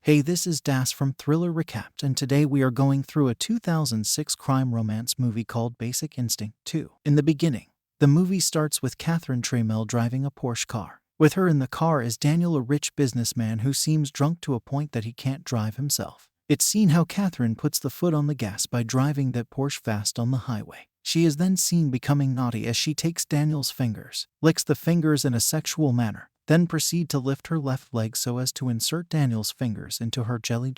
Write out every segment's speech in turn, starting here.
Hey, this is Das from Thriller Recapped, and today we are going through a 2006 crime romance movie called Basic Instinct 2. In the beginning, the movie starts with Catherine Tramelle driving a Porsche car. With her in the car is Daniel, a rich businessman who seems drunk to a point that he can't drive himself. It's seen how Catherine puts the foot on the gas by driving that Porsche fast on the highway. She is then seen becoming naughty as she takes Daniel's fingers, licks the fingers in a sexual manner, then proceed to lift her left leg so as to insert Daniel's fingers into her jelly.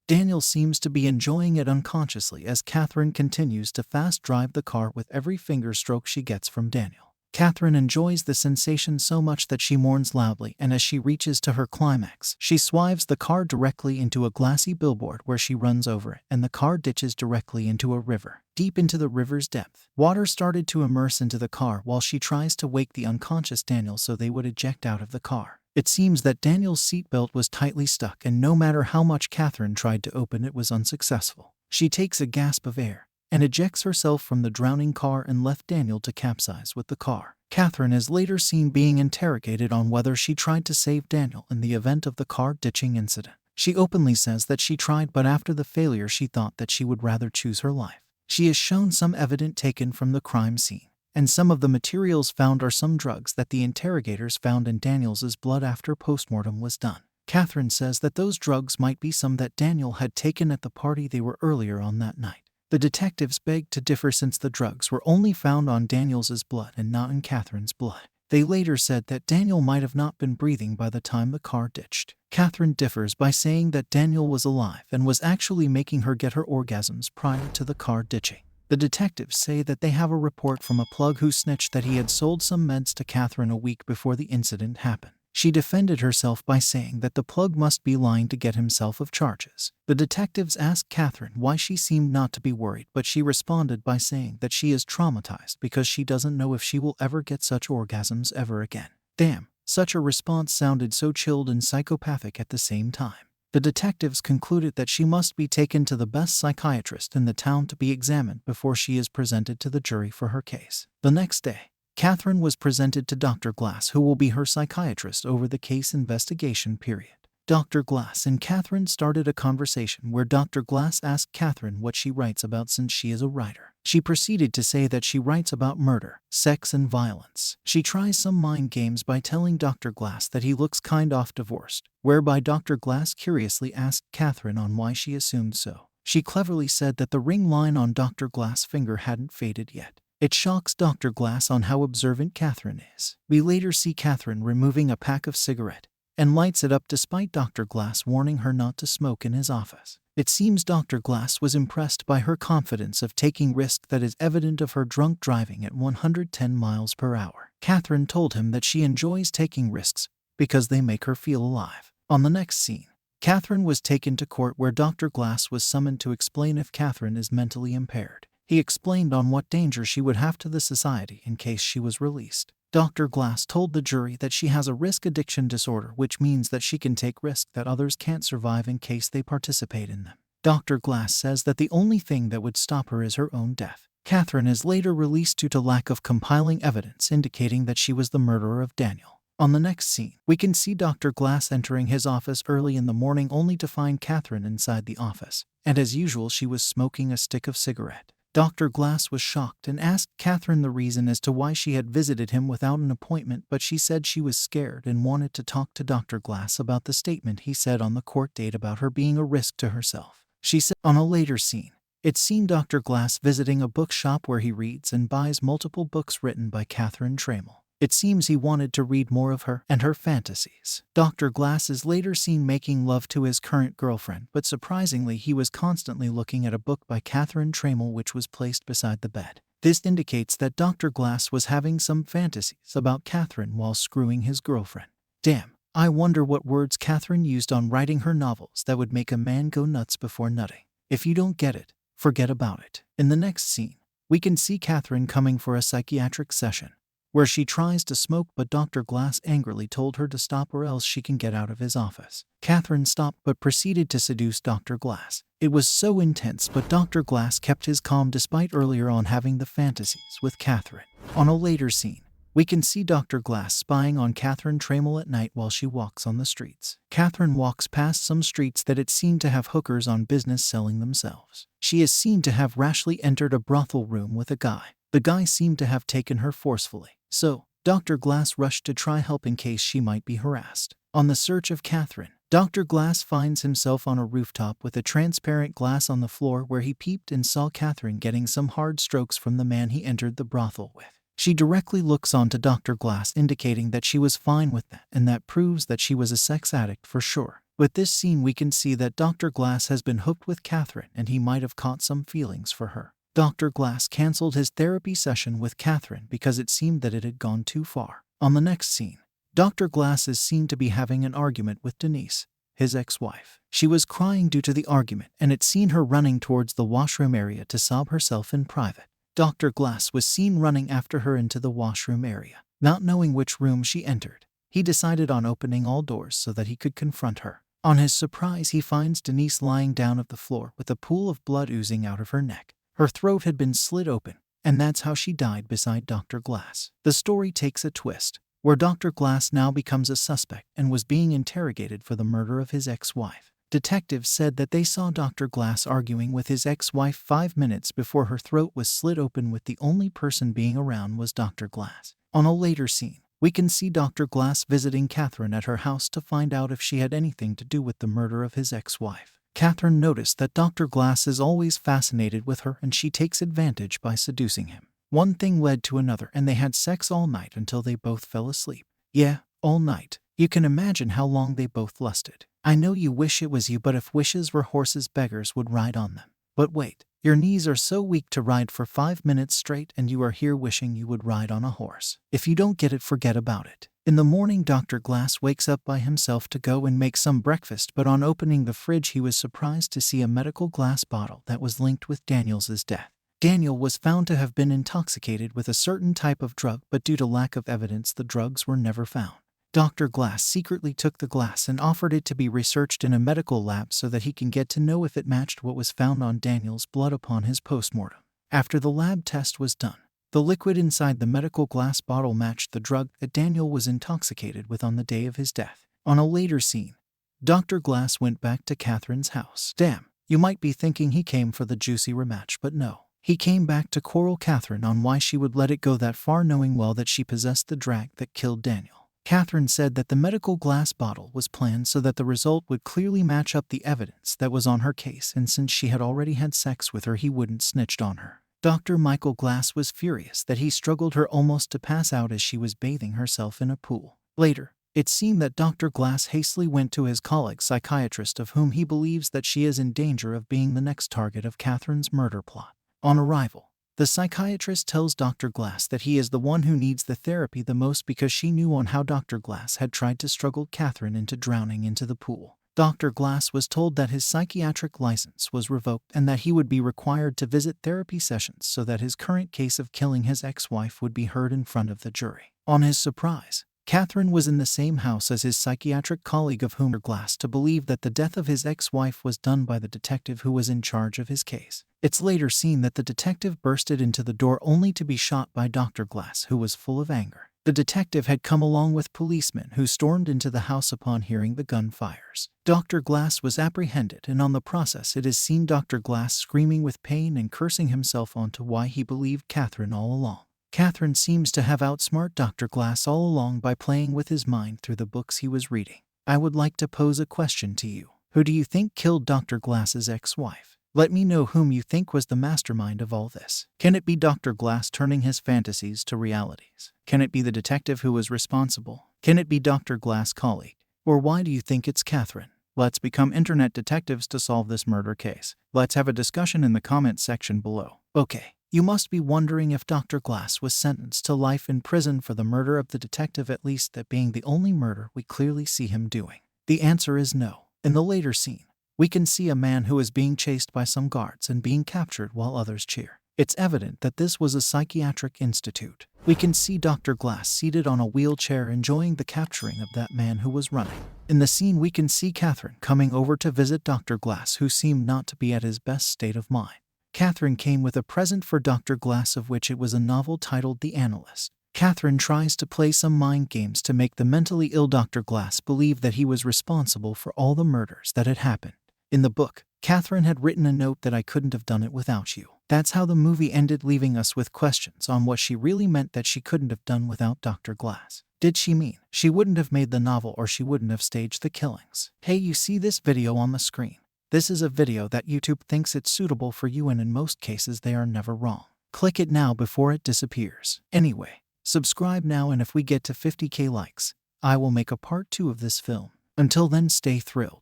Daniel seems to be enjoying it unconsciously as Catherine continues to fast drive the car with every finger stroke she gets from Daniel. Catherine enjoys the sensation so much that she mourns loudly, and as she reaches to her climax, she swives the car directly into a glassy billboard where she runs over it, and the car ditches directly into a river. Deep into the river's depth, water started to immerse into the car while she tries to wake the unconscious Daniel so they would eject out of the car. It seems that Daniel's seatbelt was tightly stuck, and no matter how much Catherine tried to open it was unsuccessful. She takes a gasp of air and ejects herself from the drowning car and left Daniel to capsize with the car. Catherine is later seen being interrogated on whether she tried to save Daniel in the event of the car ditching incident. She openly says that she tried, but after the failure she thought that she would rather choose her life. She is shown some evidence taken from the crime scene, and some of the materials found are some drugs that the interrogators found in Daniel's blood after postmortem was done. Catherine says that those drugs might be some that Daniel had taken at the party they were earlier on that night. The detectives begged to differ since the drugs were only found on Daniel's blood and not in Catherine's blood. They later said that Daniel might have not been breathing by the time the car ditched. Catherine differs by saying that Daniel was alive and was actually making her get her orgasms prior to the car ditching. The detectives say that they have a report from a plug who snitched that he had sold some meds to Catherine a week before the incident happened. She defended herself by saying that the plug must be lying to get himself off charges. The detectives asked Catherine why she seemed not to be worried, but she responded by saying that she is traumatized because she doesn't know if she will ever get such orgasms ever again. Damn, such a response sounded so chilled and psychopathic at the same time. The detectives concluded that she must be taken to the best psychiatrist in the town to be examined before she is presented to the jury for her case. The next day, Catherine was presented to Dr. Glass, who will be her psychiatrist over the case investigation period. Dr. Glass and Catherine started a conversation where Dr. Glass asked Catherine what she writes about since she is a writer. She proceeded to say that she writes about murder, sex, and violence. She tries some mind games by telling Dr. Glass that he looks kind of divorced, whereby Dr. Glass curiously asked Catherine on why she assumed so. She cleverly said that the ring line on Dr. Glass' finger hadn't faded yet. It shocks Dr. Glass on how observant Catherine is. We later see Catherine removing a pack of cigarette and lights it up despite Dr. Glass warning her not to smoke in his office. It seems Dr. Glass was impressed by her confidence of taking risk that is evident of her drunk driving at 110 miles per hour. Catherine told him that she enjoys taking risks because they make her feel alive. On the next scene, Catherine was taken to court where Dr. Glass was summoned to explain if Catherine is mentally impaired. He explained on what danger she would have to the society in case she was released. Dr. Glass told the jury that she has a risk addiction disorder, which means that she can take risks that others can't survive in case they participate in them. Dr. Glass says that the only thing that would stop her is her own death. Catherine is later released due to lack of compiling evidence indicating that she was the murderer of Daniel. On the next scene, we can see Dr. Glass entering his office early in the morning only to find Catherine inside the office, and as usual she was smoking a stick of cigarette. Dr. Glass was shocked and asked Catherine the reason as to why she had visited him without an appointment, but she said she was scared and wanted to talk to Dr. Glass about the statement he said on the court date about her being a risk to herself. She said on a later scene, it's seen Dr. Glass visiting a bookshop where he reads and buys multiple books written by Catherine Tramelle. It seems he wanted to read more of her and her fantasies. Dr. Glass is later seen making love to his current girlfriend, but surprisingly he was constantly looking at a book by Catherine Tramelle which was placed beside the bed. This indicates that Dr. Glass was having some fantasies about Catherine while screwing his girlfriend. Damn, I wonder what words Catherine used on writing her novels that would make a man go nuts before nutting. If you don't get it, forget about it. In the next scene, we can see Catherine coming for a psychiatric session, where she tries to smoke, but Dr. Glass angrily told her to stop or else she can get out of his office. Catherine stopped but proceeded to seduce Dr. Glass. It was so intense, but Dr. Glass kept his calm despite earlier on having the fantasies with Catherine. On a later scene, we can see Dr. Glass spying on Catherine Tramelle at night while she walks on the streets. Catherine walks past some streets that it seemed to have hookers on business selling themselves. She is seen to have rashly entered a brothel room with a guy. The guy seemed to have taken her forcefully. So, Dr. Glass rushed to try help in case she might be harassed. On the search of Catherine, Dr. Glass finds himself on a rooftop with a transparent glass on the floor where he peeped and saw Catherine getting some hard strokes from the man he entered the brothel with. She directly looks onto Dr. Glass, indicating that she was fine with that, and that proves that she was a sex addict for sure. With this scene, we can see that Dr. Glass has been hooked with Catherine and he might have caught some feelings for her. Dr. Glass canceled his therapy session with Catherine because it seemed that it had gone too far. On the next scene, Dr. Glass is seen to be having an argument with Denise, his ex-wife. She was crying due to the argument, and it's seen her running towards the washroom area to sob herself in private. Dr. Glass was seen running after her into the washroom area. Not knowing which room she entered, he decided on opening all doors so that he could confront her. On his surprise, he finds Denise lying down at the floor with a pool of blood oozing out of her neck. Her throat had been slit open, and that's how she died beside Dr. Glass. The story takes a twist, where Dr. Glass now becomes a suspect and was being interrogated for the murder of his ex-wife. Detectives said that they saw Dr. Glass arguing with his ex-wife 5 minutes before her throat was slit open, with the only person being around was Dr. Glass. On a later scene, we can see Dr. Glass visiting Catherine at her house to find out if she had anything to do with the murder of his ex-wife. Catherine noticed that Dr. Glass is always fascinated with her and she takes advantage by seducing him. One thing led to another and they had sex all night until they both fell asleep. Yeah, all night. You can imagine how long they both lusted. I know you wish it was you, but if wishes were horses, beggars would ride on them. But wait, your knees are so weak to ride for 5 minutes straight and you are here wishing you would ride on a horse. If you don't get it, forget about it. In the morning, Dr. Glass wakes up by himself to go and make some breakfast, but on opening the fridge he was surprised to see a medical glass bottle that was linked with Daniel's death. Daniel was found to have been intoxicated with a certain type of drug, but due to lack of evidence the drugs were never found. Dr. Glass secretly took the glass and offered it to be researched in a medical lab so that he can get to know if it matched what was found on Daniel's blood upon his postmortem. After the lab test was done, the liquid inside the medical glass bottle matched the drug that Daniel was intoxicated with on the day of his death. On a later scene, Dr. Glass went back to Catherine's house. Damn, you might be thinking he came for the juicy rematch, but no. He came back to quarrel Catherine on why she would let it go that far, knowing well that she possessed the drug that killed Daniel. Catherine said that the medical glass bottle was planned so that the result would clearly match up the evidence that was on her case, and since she had already had sex with her, he wouldn't snitched on her. Dr. Michael Glass was furious that he struggled her almost to pass out as she was bathing herself in a pool. Later, it seemed that Dr. Glass hastily went to his colleague psychiatrist, of whom he believes that she is in danger of being the next target of Catherine's murder plot. On arrival, the psychiatrist tells Dr. Glass that he is the one who needs the therapy the most because she knew on how Dr. Glass had tried to struggle Catherine into drowning into the pool. Dr. Glass was told that his psychiatric license was revoked and that he would be required to visit therapy sessions so that his current case of killing his ex-wife would be heard in front of the jury. On his surprise, Catherine was in the same house as his psychiatric colleague, of whom Dr. Glass to believe that the death of his ex-wife was done by the detective who was in charge of his case. It's later seen that the detective bursted into the door only to be shot by Dr. Glass, who was full of anger. The detective had come along with policemen who stormed into the house upon hearing the gunfires. Dr. Glass was apprehended, and on the process it is seen Dr. Glass screaming with pain and cursing himself onto why he believed Catherine all along. Catherine seems to have outsmarted Dr. Glass all along by playing with his mind through the books he was reading. I would like to pose a question to you. Who do you think killed Dr. Glass's ex-wife? Let me know whom you think was the mastermind of all this. Can it be Dr. Glass turning his fantasies to realities? Can it be the detective who was responsible? Can it be Dr. Glass' colleague? Or why do you think it's Catherine? Let's become internet detectives to solve this murder case. Let's have a discussion in the comments section below. Okay, you must be wondering if Dr. Glass was sentenced to life in prison for the murder of the detective, at least that being the only murder we clearly see him doing. The answer is no. In the later scene, we can see a man who is being chased by some guards and being captured while others cheer. It's evident that this was a psychiatric institute. We can see Dr. Glass seated on a wheelchair enjoying the capturing of that man who was running. In the scene, we can see Catherine coming over to visit Dr. Glass, who seemed not to be at his best state of mind. Catherine came with a present for Dr. Glass, of which it was a novel titled The Analyst. Catherine tries to play some mind games to make the mentally ill Dr. Glass believe that he was responsible for all the murders that had happened. In the book, Catherine had written a note that I couldn't have done it without you. That's how the movie ended, leaving us with questions on what she really meant that she couldn't have done without Dr. Glass. Did she mean she wouldn't have made the novel, or she wouldn't have staged the killings? Hey, you see this video on the screen? This is a video that YouTube thinks it's suitable for you, and in most cases they are never wrong. Click it now before it disappears. Anyway, subscribe now, and if we get to 50k likes, I will make a part 2 of this film. Until then, stay thrilled.